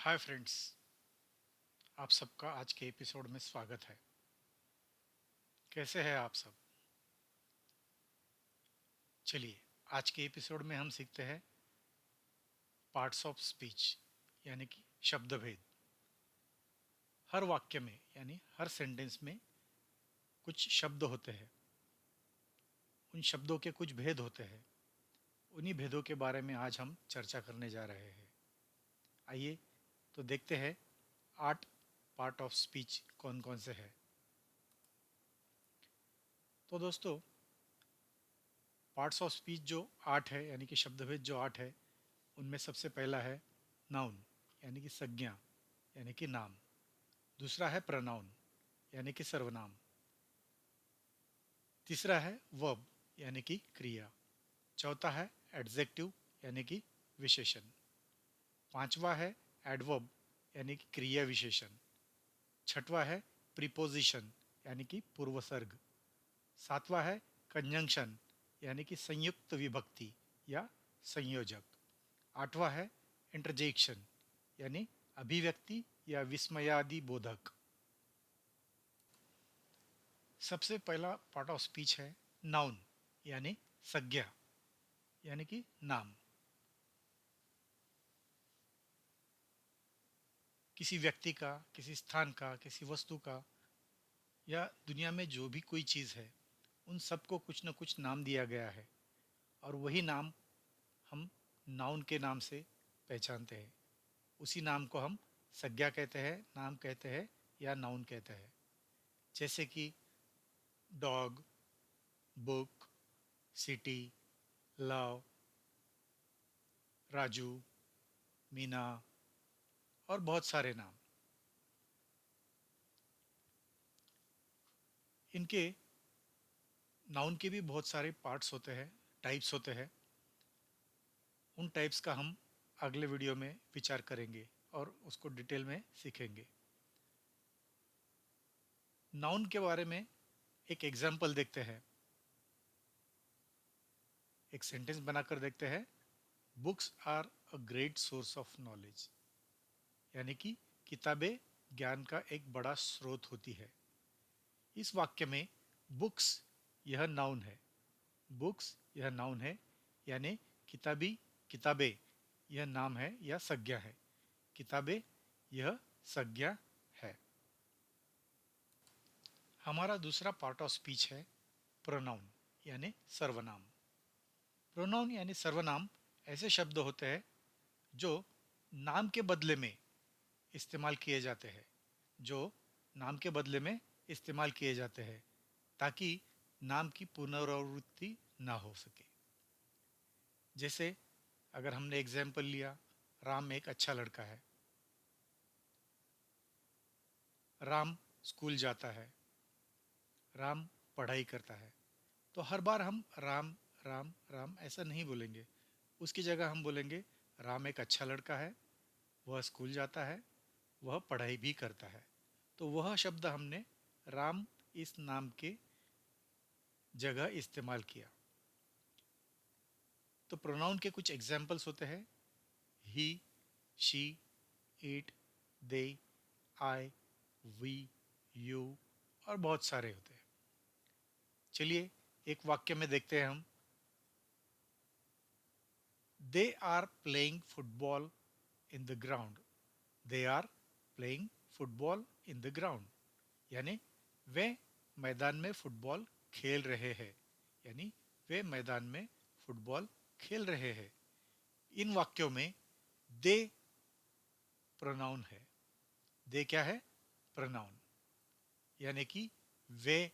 Hi friends, आप सबका आज के एपिसोड में स्वागत है। कैसे हैं आप सब? चलिए, आज के एपिसोड में हम सीखते हैं पार्ट्स ऑफ स्पीच, यानी कि शब्द भेद। हर वाक्य में यानी हर सेंटेंस में कुछ शब्द होते हैं। उन शब्दों के कुछ भेद होते हैं। उन्हीं भेदों के बारे में आज हम चर्चा करने जा रहे हैं। आइए तो देखते हैं 8 पार्ट ऑफ स्पीच कौन कौन से हैं। तो दोस्तों, पार्ट्स ऑफ स्पीच जो 8 है यानी कि शब्द भेद जो 8 है, उनमें सबसे पहला है नाउन यानी कि संज्ञा यानी कि नाम। दूसरा है प्रोनाउन यानी कि सर्वनाम। तीसरा है वर्ब यानी कि क्रिया। चौथा है एडजेक्टिव यानी कि विशेषण। पांचवा है एडवर्ब यानी कि क्रिया विशेषण। छठवा है प्रीपोजिशन यानी कि पूर्वसर्ग। सातवां है कंजंक्शन यानी कि संयुक्त विभक्ति या संयोजक। आठवां है इंटरजेक्शन यानी अभिव्यक्ति या विस्मयादि बोधक। सबसे पहला पार्ट ऑफ स्पीच है नाउन यानी संज्ञा यानी कि नाम। किसी व्यक्ति का, किसी स्थान का, किसी वस्तु का या दुनिया में जो भी कोई चीज़ है, उन सबको कुछ न कुछ नाम दिया गया है और वही नाम हम नाउन के नाम से पहचानते हैं। उसी नाम को हम संज्ञा कहते हैं, नाम कहते हैं या नाउन कहते हैं। जैसे कि dog, book, city, love, Raju, Meena और बहुत सारे नाम। इनके नाउन के भी बहुत सारे पार्ट्स होते हैं, टाइप्स होते हैं। उन टाइप्स का हम अगले वीडियो में विचार करेंगे और उसको डिटेल में सीखेंगे। नाउन के बारे में एक एग्जाम्पल देखते हैं। एक सेंटेंस बनाकर देखते हैं। Books are a great source of knowledge, यानी कि किताबें ज्ञान का एक बड़ा स्रोत होती है। इस वाक्य में बुक्स यह नाउन है। बुक्स यह नाउन है, यानी किताबी, किताबें यह नाम है या संज्ञा है। किताबें यह संज्ञा है। हमारा दूसरा पार्ट ऑफ स्पीच है प्रोनाउन यानी सर्वनाम। प्रोनाउन यानी सर्वनाम ऐसे शब्द होते हैं जो नाम के बदले में इस्तेमाल किए जाते हैं। जो नाम के बदले में इस्तेमाल किए जाते हैं ताकि नाम की पुनरावृत्ति ना हो सके। जैसे अगर हमने एग्जाम्पल लिया, राम एक अच्छा लड़का है। राम स्कूल जाता है। राम पढ़ाई करता है। तो हर बार हम राम राम राम ऐसा नहीं बोलेंगे। उसकी जगह हम बोलेंगे राम एक अच्छा लड़का है, वह स्कूल जाता है, वह पढ़ाई भी करता है। तो वह शब्द हमने राम इस नाम के जगह इस्तेमाल किया। तो प्रोनाउन के कुछ एग्जाम्पल्स होते हैं। He, she, it, they, I, we, you और बहुत सारे होते हैं। चलिए एक वाक्य में देखते हैं हम। They are playing football in the ground. They are playing football in the ground, यानी वे मैदान में फुटबॉल खेल रहे हैं। यानी वे मैदान में फुटबॉल खेल रहे हैं। इन वाक्यों में दे प्रोनाउन है। दे क्या है? प्रोनाउन, यानी कि वे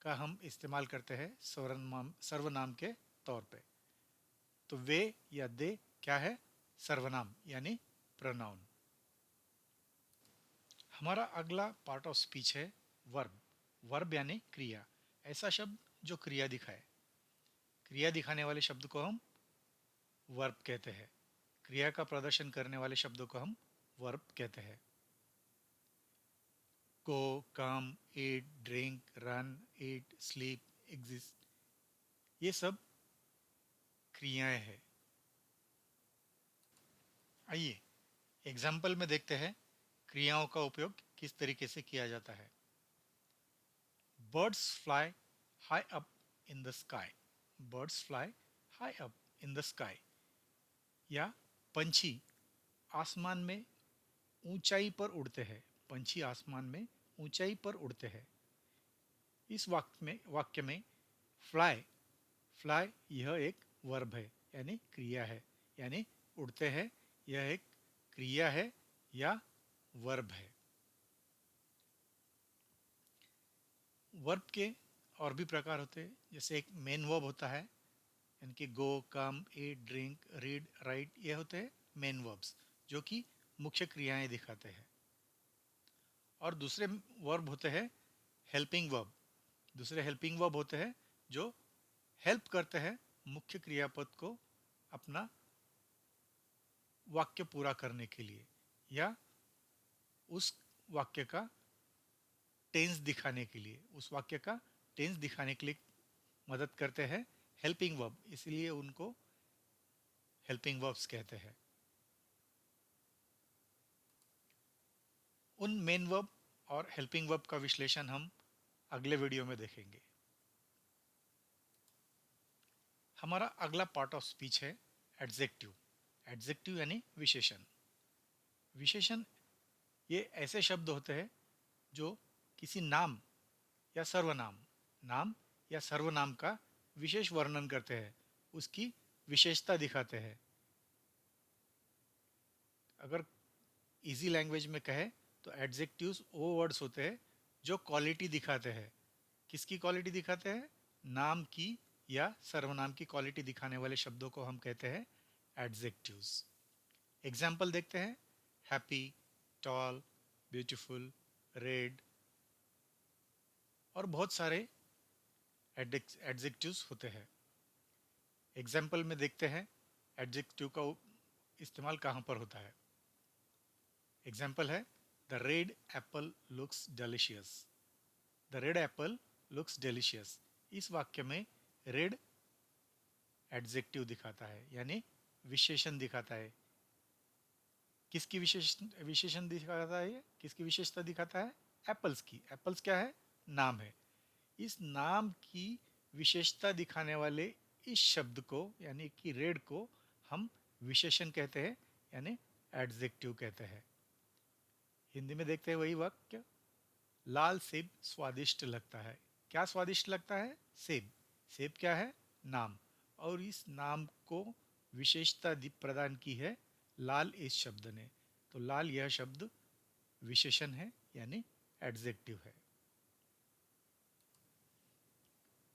का हम इस्तेमाल करते हैं सर्वनाम के तौर पे। तो वे या दे क्या है? सर्वनाम यानी प्रोनाउन। हमारा अगला पार्ट ऑफ स्पीच है वर्ब। वर्ब यानी क्रिया। ऐसा शब्द जो क्रिया दिखाए। क्रिया दिखाने वाले शब्द को हम वर्ब कहते हैं। क्रिया का प्रदर्शन करने वाले शब्दों को हम वर्ब कहते हैं। गो, कम, ईट, ड्रिंक, रन, ईट, स्लीप, एग्जिस्ट, ये सब क्रियाएं हैं। आइए एग्जाम्पल में देखते हैं क्रियाओं का उपयोग किस तरीके से किया जाता है। Birds fly high up in the sky. Birds fly high up in the sky. या पंछी आसमान में ऊंचाई पर उड़ते हैं। पंछी आसमान में ऊंचाई पर उड़ते हैं। इस वाक्य में फ्लाई, फ्लाई यह एक वर्ब है यानी क्रिया है, यानी उड़ते हैं यह एक क्रिया है या वर्ब है। वर्ब के और भी प्रकार होते हैं, जैसे एक मेन वर्ब होता है, यानी कि गो, कम, ईट, ड्रिंक, रीड, राइट, ये होते हैं मेन वर्ब्स जो कि मुख्य क्रियाएं दिखाते हैं। और दूसरे वर्ब होते हैं हेल्पिंग वर्ब। दूसरे हेल्पिंग वर्ब होते हैं जो हेल्प करते हैं मुख्य क्रियापद को अपना वाक्य पूरा करने के लिए, या उस वाक्य का टेंस दिखाने के लिए, उस वाक्य का टेंस दिखाने के लिए मदद करते हैं हेल्पिंग वर्ब, इसलिए उनको हेल्पिंग वर्ब्स कहते हैं। उन मेन वर्ब और हेल्पिंग वर्ब का विश्लेषण हम अगले वीडियो में देखेंगे। हमारा अगला पार्ट ऑफ स्पीच है एडजेक्टिव। एडजेक्टिव यानी विशेषण। विशेषण ये ऐसे शब्द होते हैं जो किसी नाम या सर्वनाम, नाम या सर्वनाम का विशेष वर्णन करते हैं, उसकी विशेषता दिखाते हैं। अगर इजी लैंग्वेज में कहे तो एडजेक्टिव्स वो वर्ड्स होते हैं जो क्वालिटी दिखाते हैं। किसकी क्वालिटी दिखाते हैं? नाम की या सर्वनाम की क्वालिटी दिखाने वाले शब्दों को हम कहते हैं एडजेक्टिव्स। एग्जाम्पल देखते हैं, हैप्पी, टॉल, ब्यूटीफुल, रेड और बहुत सारे एडजेक्टिव्स होते हैं। एग्जाम्पल में देखते हैं एडजेक्टिव का इस्तेमाल कहाँ पर होता है। एग्जाम्पल है the red Apple looks delicious. The red Apple looks delicious. इस वाक्य में रेड एडजेक्टिव दिखाता है यानी विशेषण दिखाता है। किसकी विशेषण दिखाता है? ये किसकी विशेषता दिखाता है? एप्पल्स की। एप्पल्स क्या है? नाम है। इस नाम की विशेषता दिखाने वाले इस शब्द को यानी कि रेड को हम विशेषण कहते हैं यानी एडजेक्टिव कहते हैं। हिंदी में देखते हैं वही वाक्य, लाल सेब स्वादिष्ट लगता है। क्या स्वादिष्ट लगता है? सेब। सेब क्या है? नाम। और इस नाम को विशेषता प्रदान की है लाल इस शब्द ने, तो लाल यह शब्द विशेषण है यानी एडजेक्टिव है।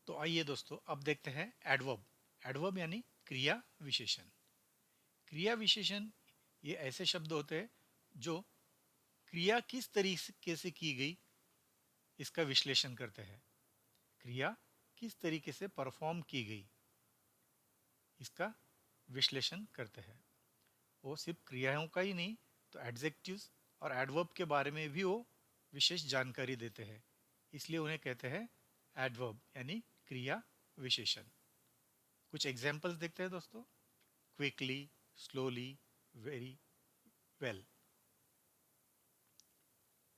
तो आइए दोस्तों अब देखते हैं एडवर्ब। एडवर्ब यानी क्रिया विशेषण। क्रिया विशेषण ये ऐसे शब्द होते हैं जो क्रिया किस तरीके से की गई इसका विश्लेषण करते हैं। क्रिया किस तरीके से परफॉर्म की गई इसका विश्लेषण करते हैं। वो सिर्फ क्रियाओं का ही नहीं, तो एडजेक्टिव्स और एडवर्ब के बारे में भी वो विशेष जानकारी देते हैं, इसलिए उन्हें कहते हैं एडवर्ब यानी क्रिया विशेषण। कुछ एग्जाम्पल्स देखते हैं दोस्तों, क्विकली, स्लोली, वेरी वेल।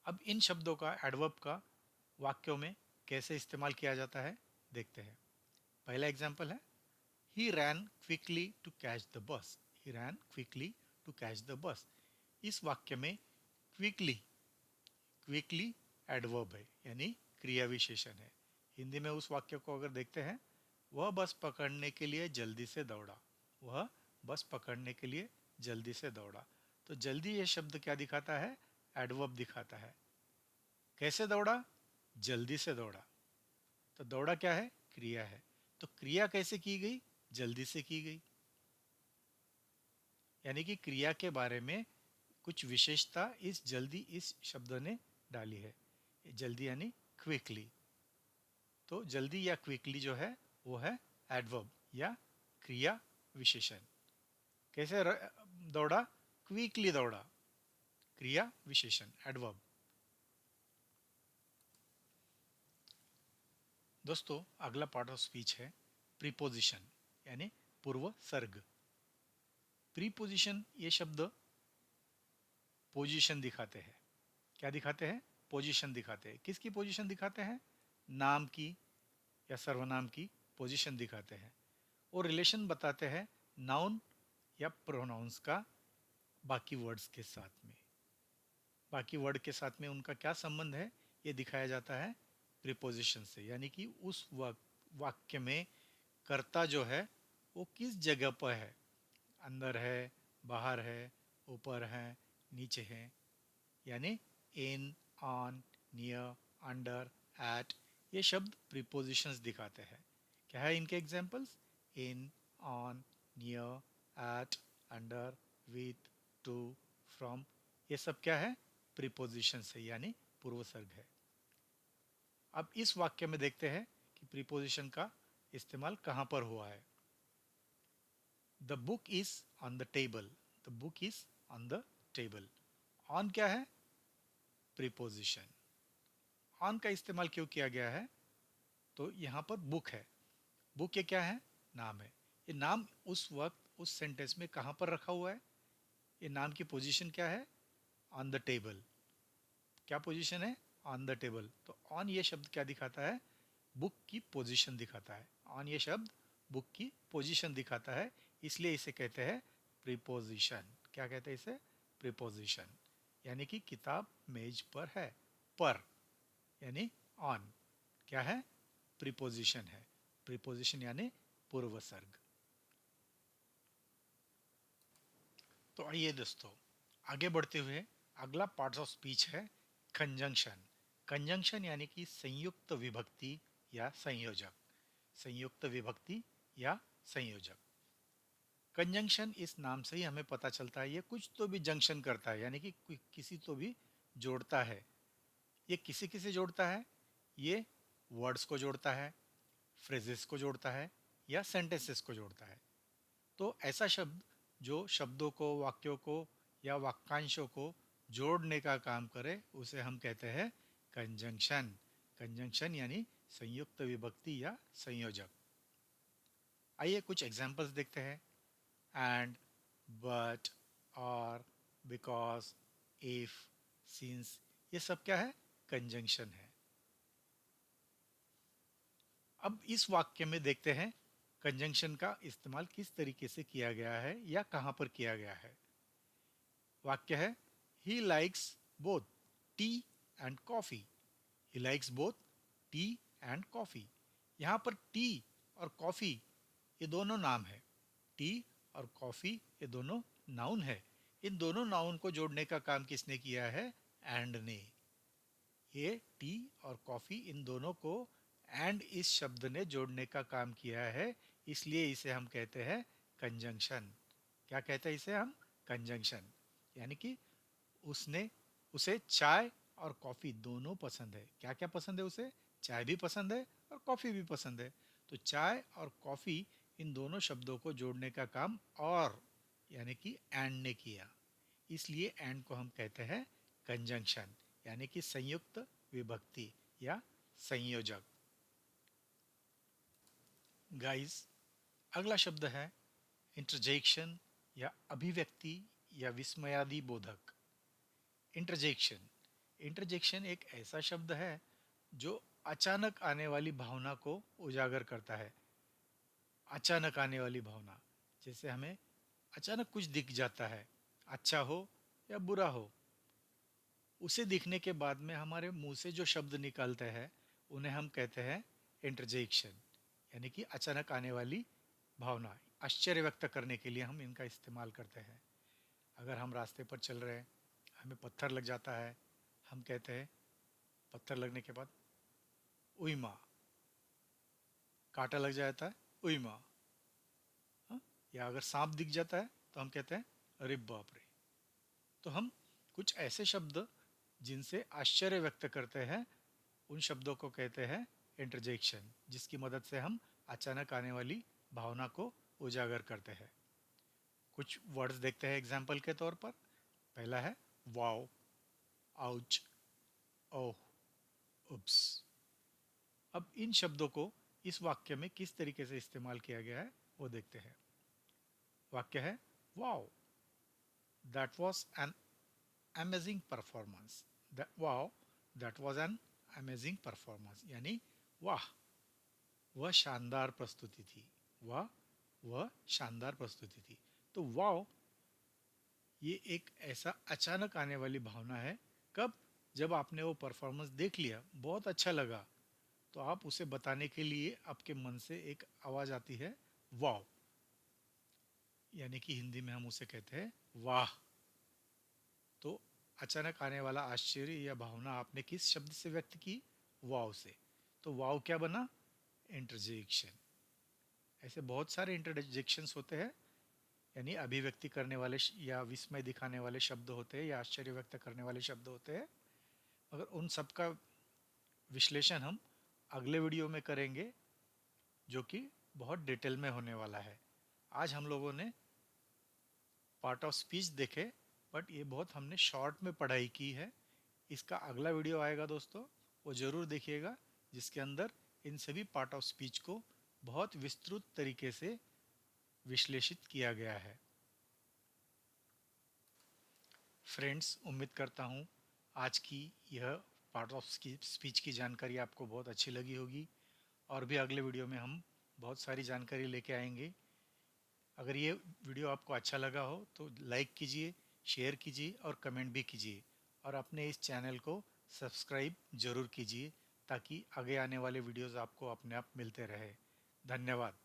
अब इन शब्दों का एडवर्ब का वाक्यों में कैसे इस्तेमाल किया जाता है देखते हैं। पहला एग्जाम्पल है, he ran quickly to catch the bus. He ran quickly to catch the bus. इस वाक्य में क्विकली, क्विकली एडवर्ब है यानी क्रिया विशेषण है। हिंदी में उस वाक्य को अगर देखते हैं, वह बस पकड़ने के लिए जल्दी से दौड़ा। वह बस पकड़ने के लिए जल्दी से दौड़ा। तो जल्दी ये शब्द क्या दिखाता है? एडवर्ब दिखाता है। कैसे दौड़ा? जल्दी से दौड़ा। तो दौड़ा क्या है? क्रिया है। तो क्रिया कैसे की गई? जल्दी से की गई। यानी कि क्रिया के बारे में कुछ विशेषता इस जल्दी इस शब्द ने डाली है। जल्दी यानी क्विकली। तो जल्दी या क्विकली जो है वो है एडवर्ब या क्रिया विशेषण। कैसे दौड़ा? क्विकली दौड़ा, क्रिया विशेषण एडवर्ब। दोस्तों अगला पार्ट ऑफ स्पीच है प्रीपोजिशन यानी पूर्व सर्ग। प्रीपोजिशन ये शब्द पोजीशन दिखाते हैं। क्या दिखाते हैं? पोजीशन दिखाते हैं। किसकी पोजीशन दिखाते हैं? नाम की या सर्वनाम की पोजीशन दिखाते हैं। और रिलेशन बताते हैं नाउन या प्रोनाउंस का बाकी वर्ड्स के साथ में। बाकी वर्ड के साथ में उनका क्या संबंध है, ये दिखाया जाता है प्रीपोजिशन से। यानी कि उस वाक्य में कर्ता जो है वो किस जगह पर है, अंदर है, बाहर है, ऊपर है, नीचे है। यानी in, on, near, under, at, ये शब्द प्रीपोजिशंस दिखाते हैं। क्या है इनके examples? In, on, near, at, under, with, to, from, ये सब क्या है? प्रीपोजिशंस है, यानी पूर्वसर्ग है। अब इस वाक्य में देखते हैं कि प्रीपोजिशन का इस्तेमाल कहां पर हुआ है। The book is on the table. The book is on the table. On क्या है? प्रीपोजिशन। ऑन का इस्तेमाल क्यों किया गया है? तो यहां पर बुक है। बुक ये क्या है? नाम है। ये नाम उस वक्त उस सेंटेंस में कहां पर रखा हुआ है? ये नाम की पोजीशन क्या है? On the table. क्या पोजीशन है? On the table. तो ऑन ये शब्द क्या दिखाता है? बुक की पोजीशन दिखाता है। ऑन ये शब्द बुक की पोजीशन दिखाता है, इसलिए इसे कहते हैं प्रीपोजिशन। क्या कहते हैं इसे? प्रीपोजिशन। यानी कि किताब मेज पर है। पर यानी ऑन क्या है? प्रीपोजिशन है। प्रीपोजिशन यानी पूर्वसर्ग। तो आइए दोस्तों, आगे बढ़ते हुए अगला पार्ट ऑफ स्पीच है कंजंक्शन। कंजंक्शन यानी कि संयुक्त विभक्ति या संयोजक। संयुक्त विभक्ति या संयोजक। कंजंक्शन इस नाम से ही हमें पता चलता है ये कुछ तो भी जंक्शन करता है, यानी कि किसी तो भी जोड़ता है। ये किसे किसे जोड़ता है? ये वर्ड्स को जोड़ता है, फ्रेजेस को जोड़ता है, या सेंटेंसेस को जोड़ता है। तो ऐसा शब्द जो शब्दों को, वाक्यों को या वाक्यांशों को जोड़ने का काम करे उसे हम कहते हैं कंजंक्शन। कंजंक्शन यानी संयुक्त विभक्ति या संयोजक। आइए कुछ एग्जांपल्स देखते हैं। एंड, बट, और, बिकॉज, इफ, सिंस, ये सब क्या है? कंजंक्शन है। अब इस वाक्य में देखते हैं कंजंक्शन का इस्तेमाल किस तरीके से किया गया है या कहां पर किया गया है। वाक्य है he likes both T and coffee. He likes both T and coffee. यहां पर टी और कॉफी ये दोनों नाम है। टी और कॉफी ये दोनों नाउन है। इन दोनों नाउन को जोड़ने का काम किसने किया है? एंड ने। ये टी और कॉफी इन दोनों को एंड इस शब्द ने जोड़ने का काम किया है, इसलिए इसे हम कहते हैं कंजंक्शन। क्या कहते हैं इसे हम? कंजंक्शन। यानी कि उसने उसे चाय और कॉफी दोनों पसंद है। क्या क्या पसंद है उसे? चाय भी पसंद है और कॉफी भी पसंद है। तो चाय और कॉफी इन दोनों शब्दों को जोड़ने का काम और यानी कि एंड ने किया, इसलिए एंड को हम कहते हैं कंजंक्शन, यानी कि संयुक्त विभक्ति या संयोजक। गाइस, अगला शब्द है इंटरजेक्शन या अभिव्यक्ति या विस्मयादि बोधक। इंटरजेक्शन। इंटरजेक्शन एक ऐसा शब्द है जो अचानक आने वाली भावना को उजागर करता है। अचानक आने वाली भावना, जैसे हमें अचानक कुछ दिख जाता है, अच्छा हो या बुरा हो, उसे दिखने के बाद में हमारे मुंह से जो शब्द निकलते हैं उन्हें हम कहते हैं इंटरजेक्शन। यानी कि अचानक आने वाली भावना, आश्चर्य व्यक्त करने के लिए हम इनका इस्तेमाल करते हैं। अगर हम रास्ते पर चल रहे हैं, हमें पत्थर लग जाता है, हम कहते हैं पत्थर लगने के बाद उई माँ। कांटा लग जाता है, उई माँ। हाँ? या अगर सांप दिख जाता है तो हम कहते हैं अरे बाप रे। तो हम कुछ ऐसे शब्द जिनसे आश्चर्य व्यक्त करते हैं उन शब्दों को कहते हैं इंटरजेक्शन, जिसकी मदद से हम अचानक आने वाली भावना को उजागर करते हैं। कुछ वर्ड्स देखते हैं एग्जाम्पल के तौर पर। पहला है वाओ, आउच, ओह, उप्स। अब इन शब्दों को इस वाक्य में किस तरीके से इस्तेमाल किया गया है वो देखते हैं। वाक्य है wow, that was an amazing performance, wow that was an amazing performance, यानी वाह वह शानदार प्रस्तुति थी, वाह वह शानदार प्रस्तुति थी। तो वाओ ये एक ऐसा अचानक आने वाली भावना है। कब? जब आपने वो परफॉर्मेंस देख लिया, बहुत अच्छा लगा, तो आप उसे बताने के लिए आपके मन से एक आवाज आती है, वाओ, यानी कि हिंदी में हम उसे कहते हैं वाह। तो अचानक आने वाला आश्चर्य या भावना आपने किस शब्द से व्यक्त की? वाओ से। तो वाओ क्या बना? इंटरजेक्शन। ऐसे बहुत सारे इंटरजेक्शंस होते हैं, यानी अभिव्यक्ति करने वाले या विस्मय दिखाने वाले शब्द होते हैं या आश्चर्य व्यक्त करने वाले शब्द होते हैं। मगर उन सब का विश्लेषण हम अगले वीडियो में करेंगे, जो कि बहुत डिटेल में होने वाला है। आज हम लोगों ने पार्ट ऑफ स्पीच देखे, बट ये बहुत हमने शॉर्ट में पढ़ाई की है। इसका अगला वीडियो आएगा दोस्तों, वो ज़रूर देखिएगा, जिसके अंदर इन सभी पार्ट ऑफ स्पीच को बहुत विस्तृत तरीके से विश्लेषित किया गया है। फ्रेंड्स, उम्मीद करता हूँ आज की यह पार्ट ऑफ स्पीच की जानकारी आपको बहुत अच्छी लगी होगी, और भी अगले वीडियो में हम बहुत सारी जानकारी लेके आएंगे। अगर ये वीडियो आपको अच्छा लगा हो तो लाइक कीजिए, शेयर कीजिए और कमेंट भी कीजिए, और अपने इस चैनल को सब्सक्राइब ज़रूर कीजिए, ताकि आगे आने वाले वीडियोज़ आपको अपने आप मिलते रहे। धन्यवाद।